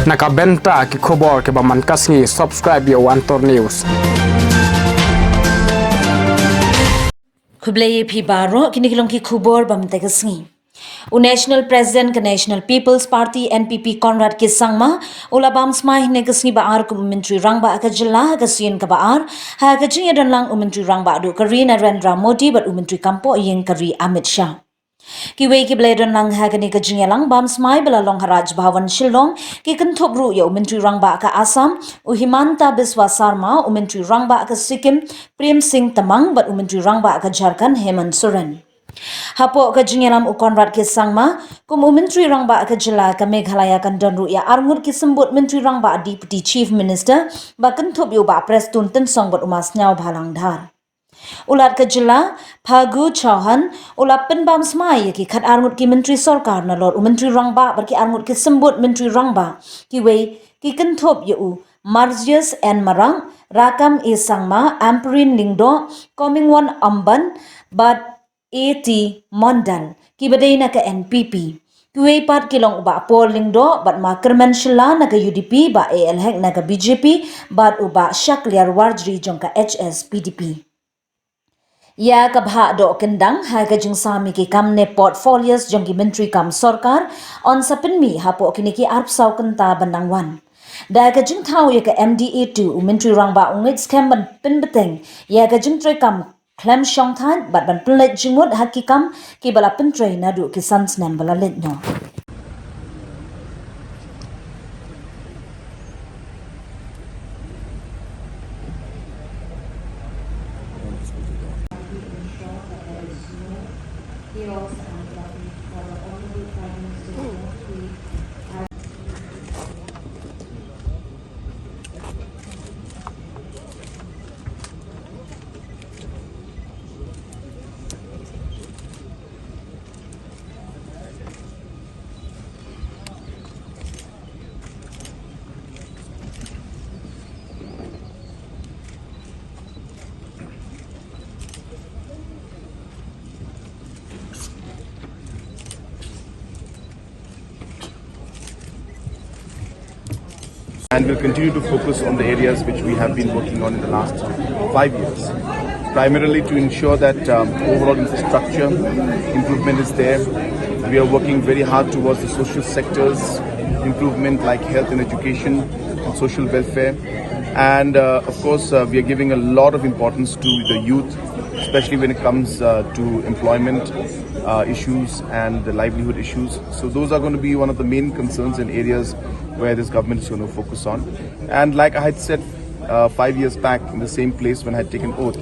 Nakabenta ki khobor ke baman kasngi subscribe yo Antor News. Kublai phi baro kinikilong ki khubor bam tegasngi. National President ka National People's Party NPP Conrad ke sangma ulabam smai negasngi baar ku Myntri rangba ka Jylla ka sien ka baar ha ka jing dan lang Myntri rangba du kari Narendra Modi bat Myntri kampo yeng kari Amit Shah. Kiwe ki bledon lang ha kani ka jing lang bam smai bala long haraj bhawan Shillong ki kanthop ru yo Myntri rangba ka Assam Himanta Biswa Sarma Myntri rangba ka Sikkim Prem Singh Tamang bat Myntri rangba ka Jharkhand Hemant Soren. Hapoh ka jinyalam Conrad ke sangma kum Myntri rangba ka Jylla ka Meghalaya kan donru ya arngur ki sembut Myntri rangba Deputy Chief Minister ba kanthop yo ba prestun ten song bat umas nyau bhalang dhar. Ulat ka Jylla Phagu Chauhan ulap penbam smai ki khat arngut ki Myntri sorkar na lor Myntri rangba bar ki arngut ki sembut Myntri rangba ki wei ki kanthop yo Marzius and Marang Rakam e sangma Amperin Lingdo coming one amban but AT Mondal ki badai na ka NPP kuwe pat kilong uba polling do bat ma kerman Jylla na ka UDP ba ALHEC na ka BJP bat uba Shakliar Warjri jong ka HS PDP ya ka bha do kendang ha ka jing sami ki kam ne portfolios jong ki Myntri kam sorkar on sapin mi Hapoh kini ki arp saw kynta bandangwan da ka jing thau ya ka MDA2 Myntri rangba ungit scam ban pin beteng ya ka jing tre kam Klem Shong Than bat ban pelet jingmut hakikam ki bala pentre nadu ki sans nam bala letno. And we'll continue to focus on the areas which we have been working on in the last 5 years, primarily to ensure that overall infrastructure improvement is there. We are working very hard towards the social sectors improvement like health and education and social welfare. And of course, we are giving a lot of importance to the youth, especially when it comes to employment issues and the livelihood issues. So those are going to be one of the main concerns and areas where this government is going to focus on. And like I had said 5 years back in the same place when I had taken oath,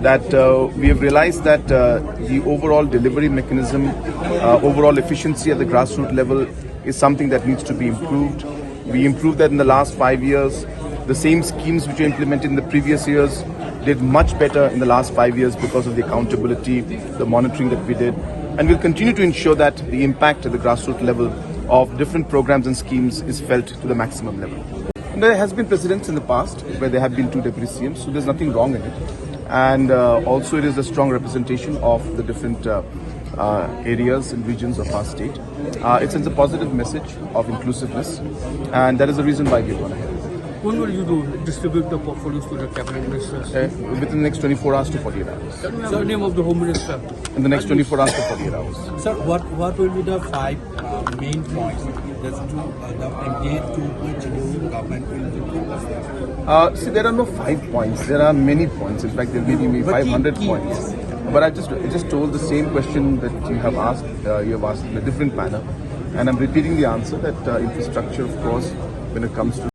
that we have realized that the overall delivery mechanism, overall efficiency at the grassroots level is something that needs to be improved. We improved that in the last 5 years. The same schemes which were implemented in the previous years did much better in the last 5 years because of the accountability, the monitoring that we did. And we'll continue to ensure that the impact at the grassroots level of different programs and schemes is felt to the maximum level. And there has been precedents in the past where there have been 2 deputy CMs, so there's nothing wrong in it. And also it is a strong representation of the different areas and regions of our state. It sends a positive message of inclusiveness, and that is the reason why we've gone ahead. When will you distribute the portfolios to the cabinet ministers? Within the next 24 hours to 48 hours. Sir, the name of the Home Minister? In the next 24 hours to 48 hours. Sir, what will be the 5 main points that's the engage to which new government will be? See, there are no 5 points. There are many points. In fact, there may be 500 points. But I just told the same question that you have asked. You have asked in a different manner, and I'm repeating the answer that infrastructure, of course, when it comes to